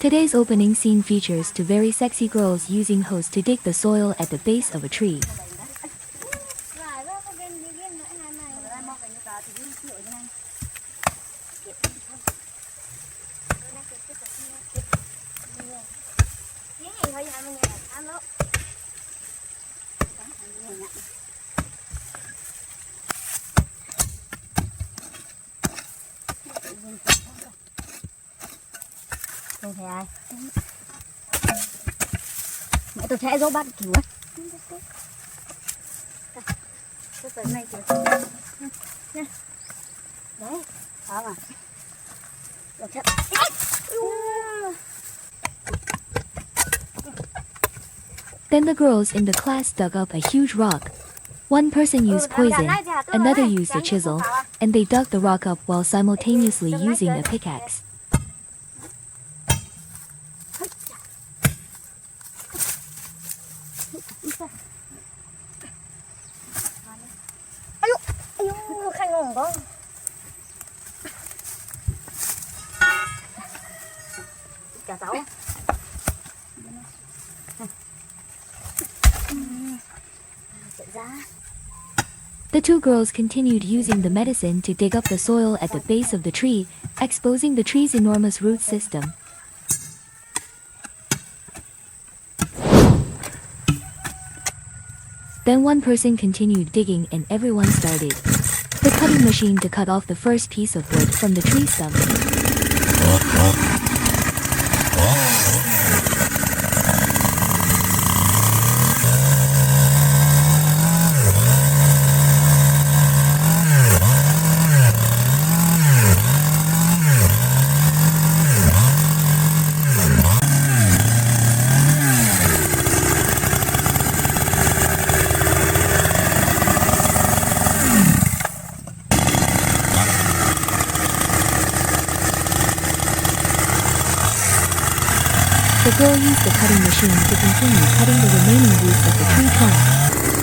Today's opening scene features two very sexy girls using hose to dig the soil at the base of a tree. Tôi thấy ai? Mẹ tôi sẽ dỗ bắt cứu ấy. Tôi tới này kìa. Đấy, đó mà. Được chưa? Then the girls in the class dug up a huge rock. One person used poison, another used a chisel, and they dug the rock up while simultaneously using a pickaxe. The two girls continued using the medicine to dig up the soil at the base of the tree, exposing the tree's enormous root system. Then one person continued digging and everyone started the cutting machine to cut off the first piece of wood from the tree stump. The girl used the cutting machine to continue cutting the remaining roots of the tree trunk,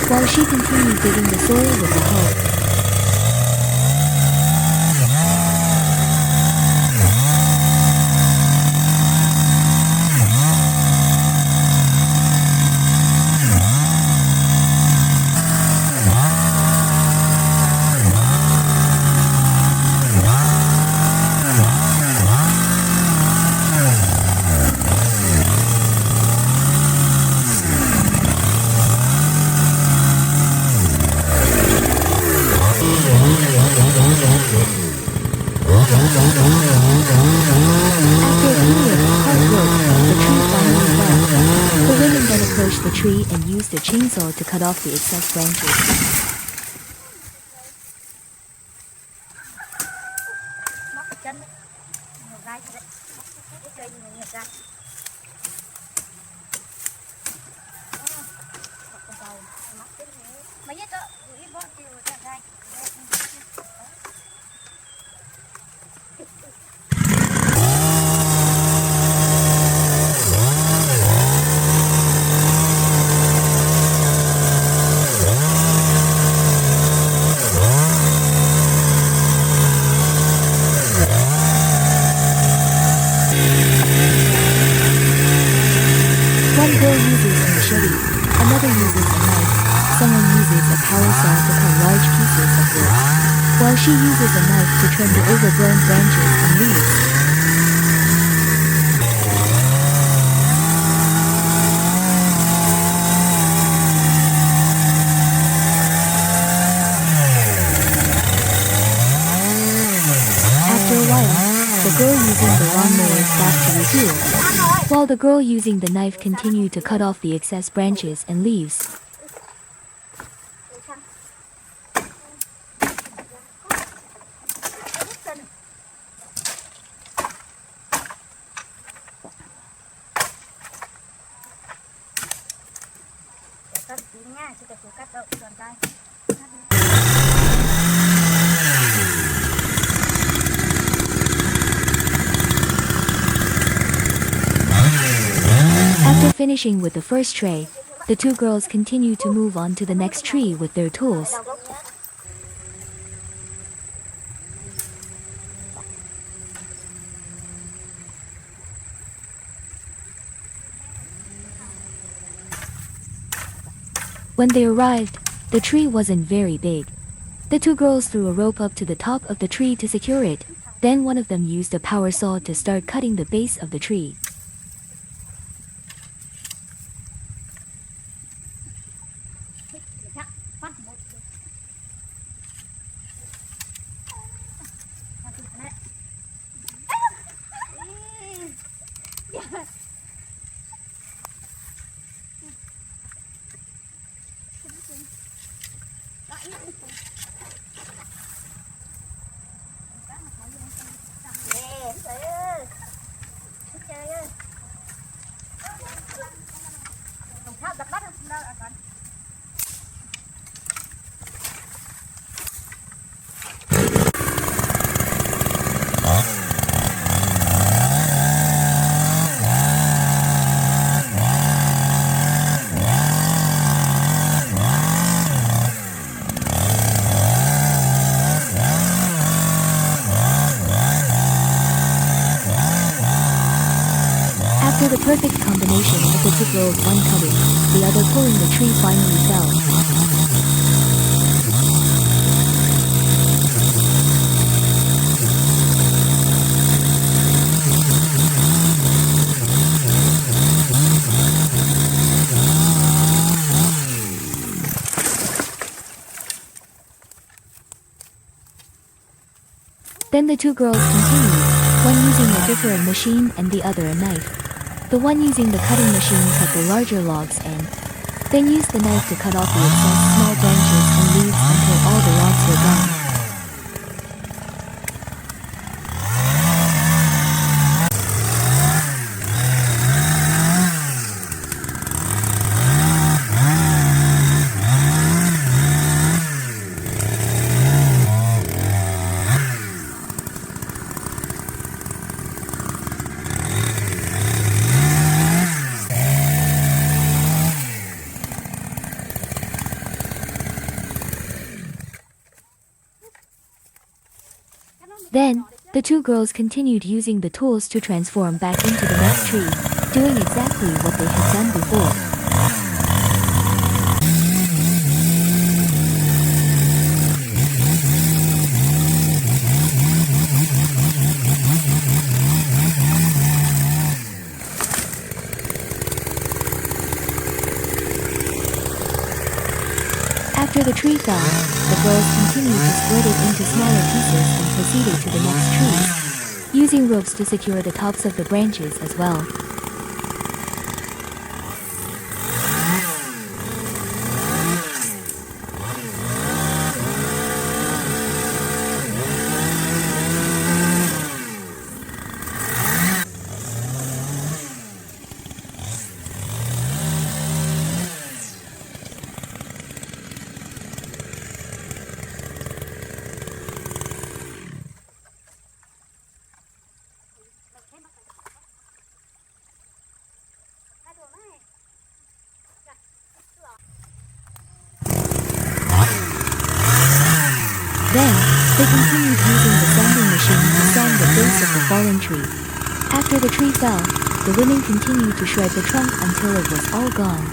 while she continued digging the soil with the hoe. The tree and used a chainsaw to cut off the excess branches. One girl uses a machete, another uses a knife, someone uses a power saw to cut large pieces of wood, while she uses a knife to trim the overgrown branches and leaves. After a while, the girl using the lawnmower stopped to review, while the girl using the knife continued to cut off the excess branches and leaves. After finishing with the first tray, the two girls continue to move on to the next tree with their tools. When they arrived, the tree wasn't very big. The two girls threw a rope up to the top of the tree to secure it. Then one of them used a power saw to start cutting the base of the tree. After the perfect combination of the two girls, one cutting, the other pulling, the tree finally fell. Then the two girls continued, one using a different machine and the other a knife. The one using the cutting machine cut the larger logs and then used the knife to cut off the excess small branches and leaves until all the logs were gone. Then, the two girls continued using the tools to transform back into the next tree, doing exactly what they had done before. After the tree fell, the girls continued to split it into smaller pieces and proceeded to the next trees, using ropes to secure the tops of the branches as well. Then, they continued using the sanding machine to sand the base of the fallen tree. After the tree fell, the women continued to shred the trunk until it was all gone.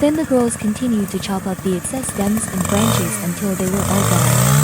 Then the girls continued to chop up the excess stems and branches until they were all gone.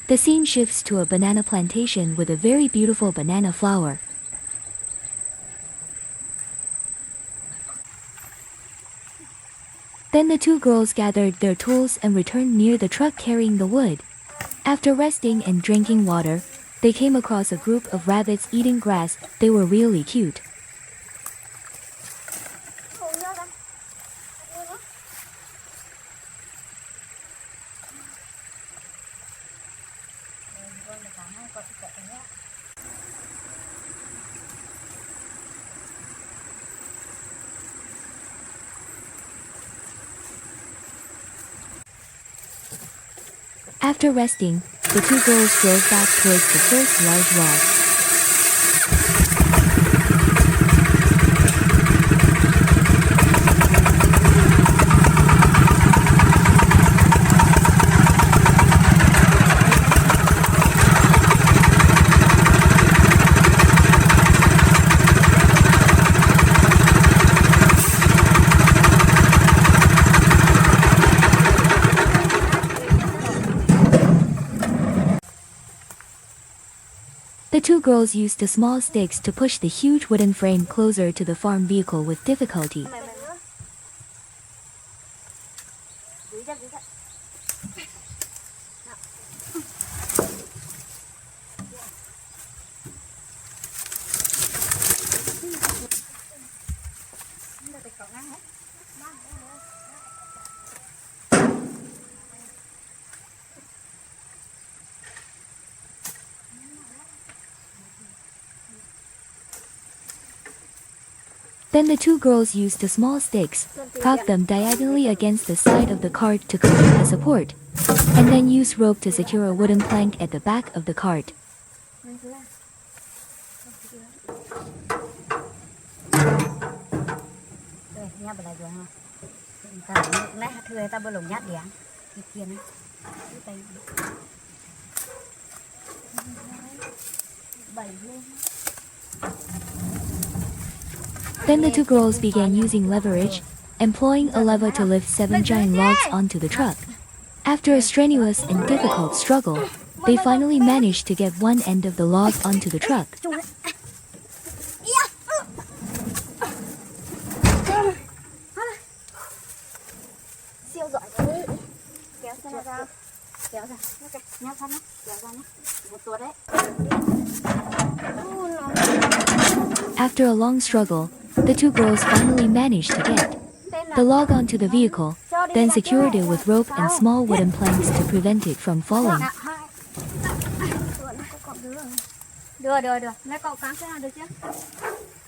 The scene shifts to a banana plantation with a very beautiful banana flower. Then the two girls gathered their tools and returned near the truck carrying the wood. After resting and drinking water, they came across a group of rabbits eating grass. They were really cute. After resting, the two girls drove back towards the first large log. The two girls used the small sticks to push the huge wooden frame closer to the farm vehicle with difficulty. Then the two girls used the small sticks, cocked them diagonally against the side of the cart to create a support, and then used rope to secure a wooden plank at the back of the cart. Then the two girls began using leverage, employing a lever to lift 7 giant logs onto the truck. After a strenuous and difficult struggle, they finally managed to get one end of the log onto the truck. After a long struggle, the two girls finally managed to get the log onto the vehicle, then secured it with rope and small wooden planks to prevent it from falling. Được. Lấy cậu cắm cái nào được chưa?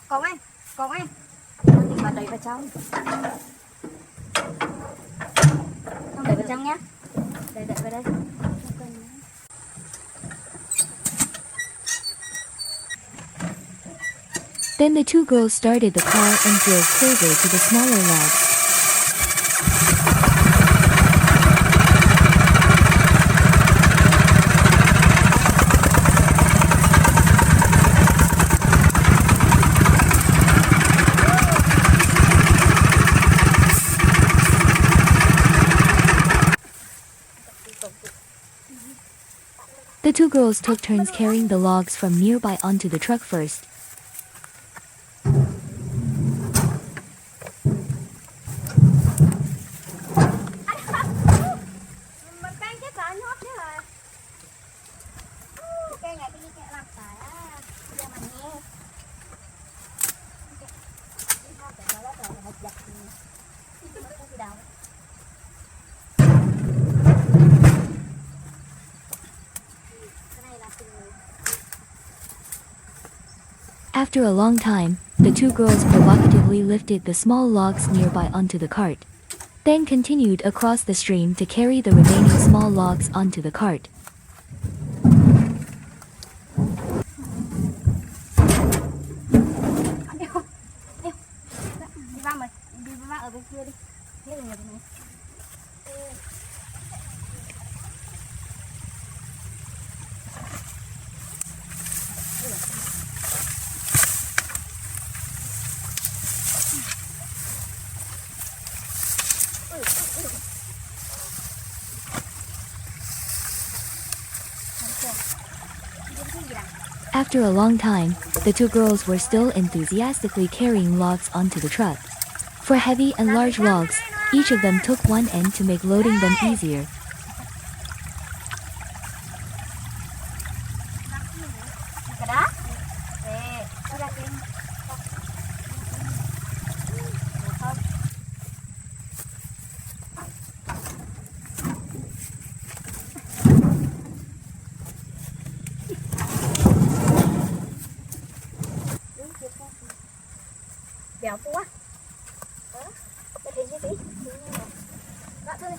Cậu ơi. Thì mà đẩy vào trong. Không đẩy vào trong nhé. Đẩy vào đây. Then the two girls started the car and drove closer to the smaller logs. The two girls took turns carrying the logs from nearby onto the truck first. After a long time, the two girls provocatively lifted the small logs nearby onto the cart, then continued across the stream to carry the remaining small logs onto the cart. Đi ba mày, đi ba ở bên kia đi. Thế là nhiều này. After a long time, the two girls were still enthusiastically carrying logs onto the truck. For heavy and large logs, each of them took one end to make loading them easier. Béo quá. Để thấy gì tí. Gõ thôi.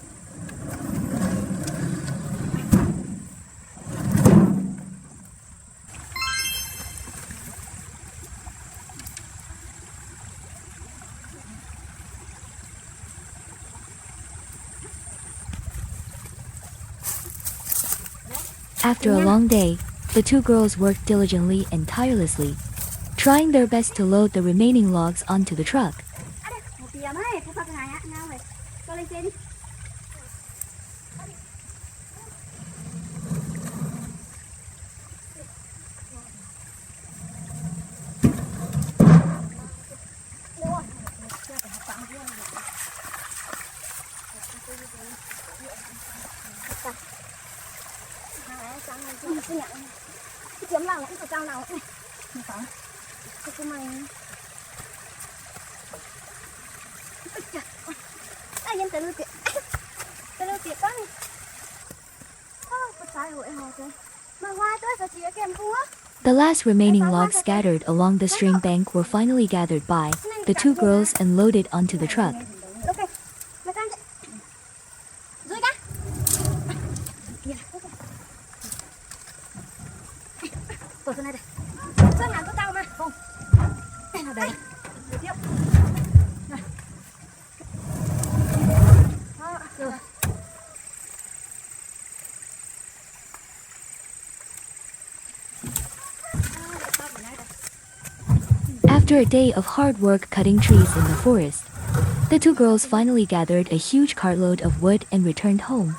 After a long day, the two girls worked diligently and tirelessly, trying their best to load the remaining logs onto the truck. Một tiền ấy, cái này á, nhau này. Cho lên trên đi. Kiếm nào cũng phải cao nào này. Cái mày. Ai nhân từ tiệt. Từ tiệt quá đi. Có sai hội họ kìa. Mà hoa tới sao chỉ kèm cua. The last remaining logs scattered along the stream bank were finally gathered by the two girls and loaded onto the truck. After a day of hard work cutting trees in the forest, the two girls finally gathered a huge cartload of wood and returned home.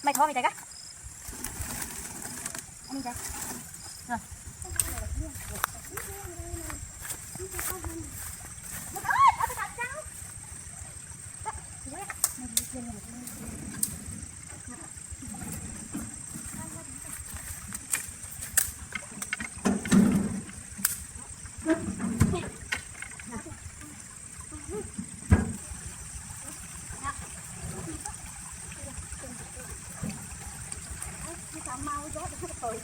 Mày thôi mày chạy cái. Anh chạy. Rồi. Mau gió được rồi.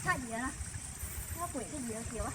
Cái gì vậy? Nó quỷ cái gì vậy kiểu á?